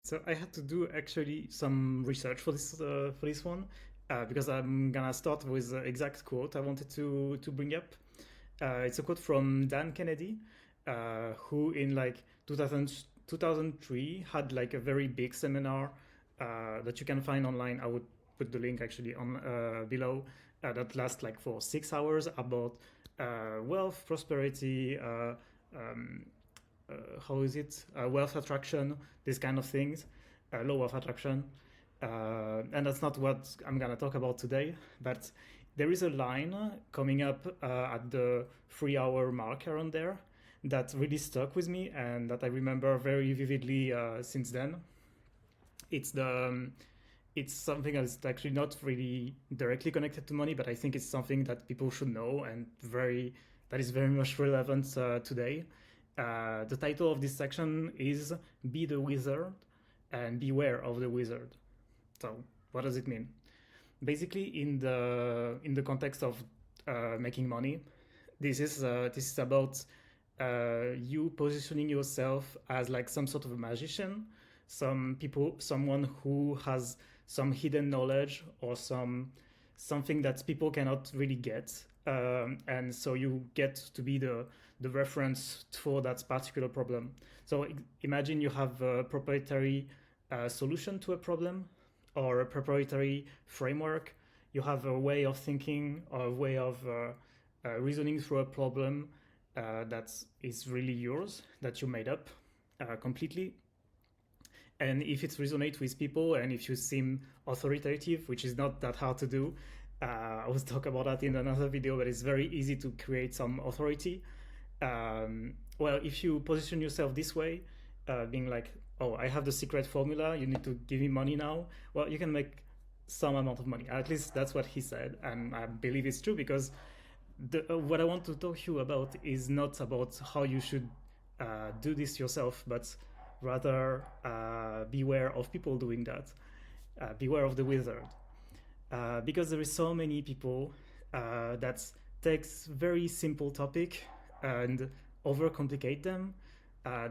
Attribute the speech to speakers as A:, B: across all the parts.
A: So I had to do actually some research for this one because I'm gonna start with the exact quote I wanted to bring up. It's a quote from Dan Kennedy, who in like 2003 had like a very big seminar that you can find online. I would put the link actually on below. That lasts like for 6 hours about wealth, prosperity, um, how is it, wealth attraction, these kind of things, law of attraction. And that's not what I'm gonna talk about today, but there is a line coming up at the 3 hour mark around there that really stuck with me and that I remember very vividly since then. It's the it's something that's actually not really directly connected to money, but I think it's something that people should know and that is very much relevant today. The title of this section is "Be the Wizard and Beware of the Wizard." So, what does it mean? Basically, in the context of making money, this is about you positioning yourself as like some sort of a magician, someone who has some hidden knowledge or something that people cannot really get, and so you get to be the reference for that particular problem. So imagine you have a proprietary solution to a problem or a proprietary framework. You have a way of thinking or a way of reasoning through a problem that is really yours, that you made up completely. And if it resonates with people and if you seem authoritative, which is not that hard to do, I will talk about that in another video, but it's very easy to create some authority. Well, if you position yourself this way, being like, oh, I have the secret formula, you need to give me money now, well, you can make some amount of money. At least that's what he said, and I believe it's true because what I want to talk to you about is not about how you should do this yourself, but rather beware of people doing that. Beware of the wizard. Because there is so many people that takes very simple topic and overcomplicate them.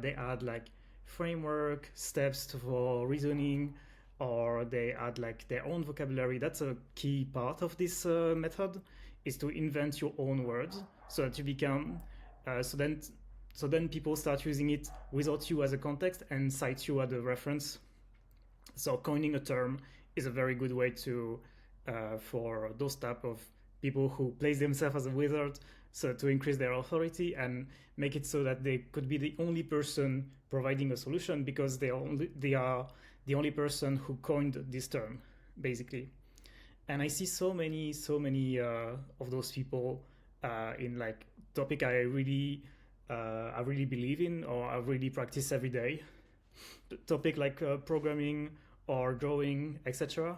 A: They add like framework, steps for reasoning, or they add like their own vocabulary. That's a key part of this method, is to invent your own words so that you become so then people start using it without you as a context and cite you as a reference. So coining a term is a very good way to for those type of people who place themselves as a wizard, so to increase their authority and make it so that they could be the only person providing a solution because they are the only person who coined this term, basically. And I see so many of those people in like topic I really believe in or I really practice every day. Topic like programming or drawing, etc.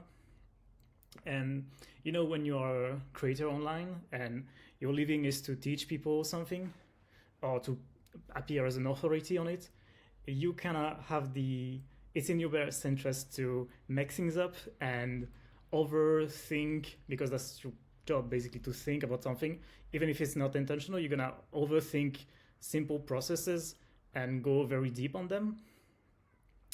A: And you know, when you are a creator online and your living is to teach people something or to appear as an authority on it, you cannot have it's in your best interest to make things up and overthink, because that's your job basically, to think about something. Even if it's not intentional, you're gonna overthink simple processes and go very deep on them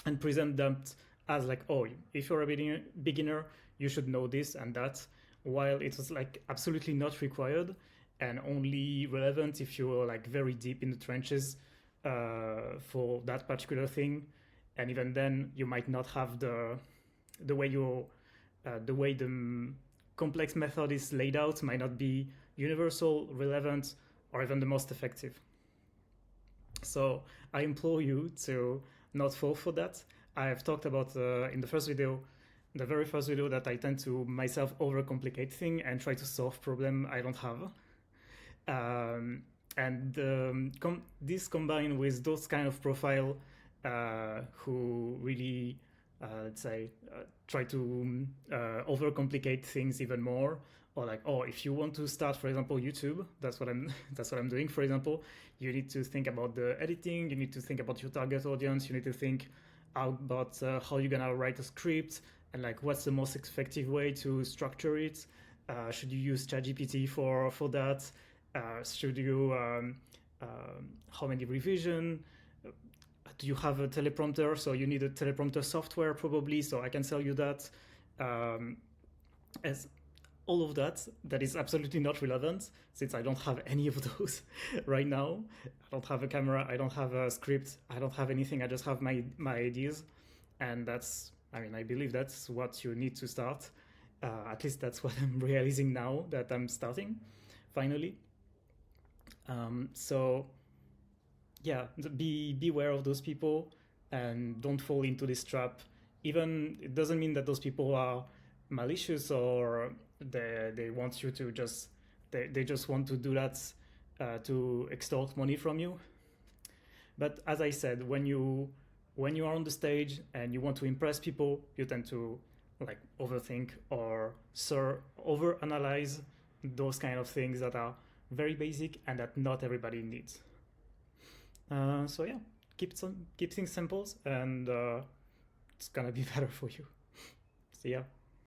A: and present them as like, oh, if you're a beginner, you should know this and that, while it was like absolutely not required and only relevant if you're like very deep in the trenches for that particular thing. And even then, you might not have the way the complex method is laid out might not be universal, relevant, or even the most effective. So I implore you to not fall for that. I have talked about in the very first video, that I tend to myself overcomplicate things and try to solve problem I don't have. This combined with those kind of profile who really, let's say, try to overcomplicate things even more, or like, oh, if you want to start, for example, YouTube, that's what I'm doing. For example, you need to think about the editing, you need to think about your target audience, you need to think about how you're gonna write a script and like what's the most effective way to structure it. Should you use ChatGPT for that? Should you how many revision? do you have a teleprompter? So you need a teleprompter software probably. So I can sell you that. Um, as all of that, that is absolutely not relevant since I don't have any of those right now. I don't have a camera. I don't have a script. I don't have anything. I just have my ideas, and that's. I mean, I believe that's what you need to start. At least that's what I'm realizing now that I'm starting, finally. So yeah, beware of those people and don't fall into this trap. Even it doesn't mean that those people are malicious or they want you to just they just want to do that to extort money from you. But as I said, when you are on the stage and you want to impress people, you tend to like overthink or overanalyze those kind of things that are very basic and that not everybody needs. So yeah, keep things simple, and it's gonna be better for you. See ya.